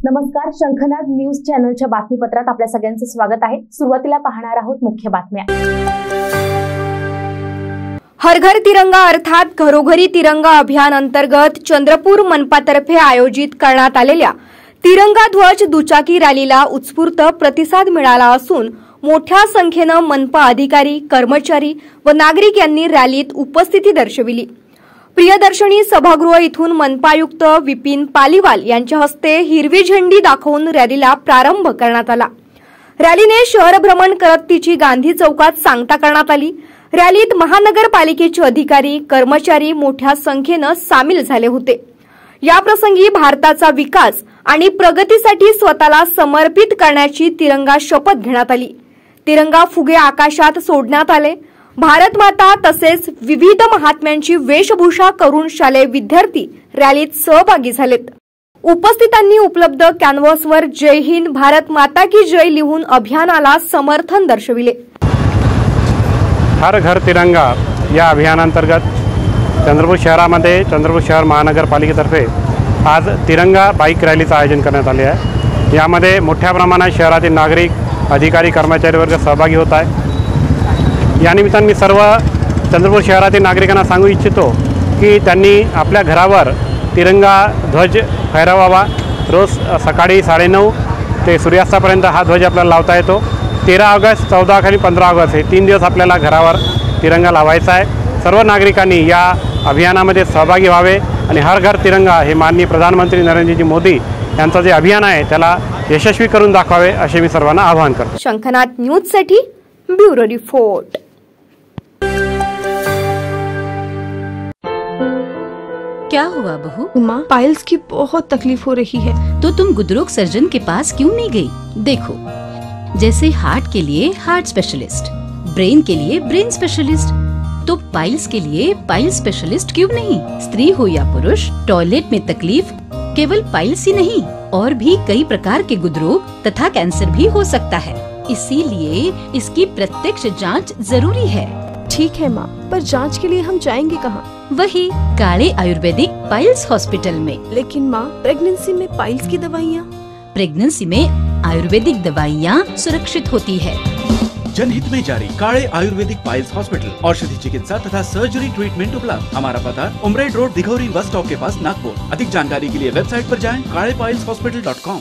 नमस्कार, शंखनाद न्यूज चॅनलच्या बातमीपत्रात आपल्या सगळ्यांचं स्वागत आहे। सुरुवातीला पाहणार आहोत मुख्य बातम्या। हर घर तिरंगा अर्थात घरोघरी तिरंगा अभियान अंतर्गत चंद्रपूर मनपातर्फे आयोजित करण्यात आलेल्या तिरंगा ध्वज दुचाकी रॅलीला उत्स्फूर्त प्रतिसाद मिळाला असून मोठ्या संख्येने मनपा अधिकारी, कर्मचारी व नागरिक यांनी रॅलीत उपस्थिती दर्शविली। प्रियदर्शनी सभागृह इथून मनपायुक्त विपिन पालीवाल यांच्या हस्ते हिरवी झेंडी दाखवून रॅलीला प्रारंभ करण्यात आला। रॅलीने शहर भ्रमण करत तिची गांधी चौकात सांगता करण्यात आली। रॅलीत महानगरपालिकेचे अधिकारी, कर्मचारी मोठ्या संख्येने सामील झाले होते। या प्रसंगी भारताचा विकास आणि प्रगतीसाठी स्वतःला समर्पित करण्याची तिरंगा शपथ घेण्यात आली। तिरंगा फुगे आकाशात सोडण्यात आले। भारत माता तसेच विविध महात्म्यांची वेशभूषा करून शालेय विद्यार्थी रॅलीत सहभागी झालेत। उपस्थितांनी उपलब्ध कॅनव्हासवर जय हिंद, भारत माता की जय लिहून अभियानाला समर्थन दर्शविले। हर घर तिरंगा या अभियानांतर्गत चंद्रपूर शहरामध्ये चंद्रपूर शहर महानगरपालिकेतर्फे आज तिरंगा बाईक रॅलीचं आयोजन करण्यात आले आहे। यामध्ये मोठ्या प्रमाणात शहरातील नागरिक, अधिकारी, कर्मचारी वर्ग सहभागी होत आहे। या निमित्ताने मी सर्व चंद्रपूर शहरातील नागरिकांना सांगू इच्छितो की त्यांनी आपल्या घरावर तिरंगा ध्वज फहरावावा। रोज सकाळी 9:30 ते सूर्यास्तापर्यंत हा ध्वज आपल्याला लावता येतो। 13 ऑगस्ट, 14 आणि 15 ऑगस्ट हे 3 दिवस आपल्याला घरावर तिरंगा लावायचा आहे। सर्व नागरिकांनी या अभियानामध्ये सहभागी व्हावे आणि हर घर तिरंगा हे माननीय प्रधानमंत्री नरेंद्रजी मोदी यांचं जे अभियान आहे त्याला यशस्वी करून दाखवावे असे मी सर्वांना आवाहन करतो। शंखनाद न्यूजसाठी ब्युरो रिपोर्ट। क्या हुआ बहू? माँ, पाइल्स की बहुत तकलीफ हो रही है। तो तुम गुदरोग सर्जन के पास क्यों नहीं गई? देखो, जैसे हार्ट के लिए हार्ट स्पेशलिस्ट, ब्रेन के लिए ब्रेन स्पेशलिस्ट, तो पाइल्स के लिए पाइल स्पेशलिस्ट क्यों नहीं? स्त्री हो या पुरुष, टॉयलेट में तकलीफ केवल पाइल्स ही नहीं और भी कई प्रकार के गुदरोग तथा कैंसर भी हो सकता है। इसीलिए इसकी प्रत्यक्ष जांच जरूरी है। ठीक है माँ, पर जांच के लिए हम जाएंगे कहाँ? वही काले आयुर्वेदिक पाइल्स हॉस्पिटल में। लेकिन माँ, प्रेगनेंसी में पाइल्स की दवाइयाँ? प्रेगनेंसी में आयुर्वेदिक दवाइयाँ सुरक्षित होती है। जनहित में जारी काले आयुर्वेदिक पाइल्स हॉस्पिटल, औषधि चिकित्सा तथा सर्जरी ट्रीटमेंट उपलब्ध। हमारा पता उमरेड रोड, दिघौरी बस स्टॉप के पास, नागपुर। अधिक जानकारी के लिए वेबसाइट पर जाएं kalepileshhospital.com।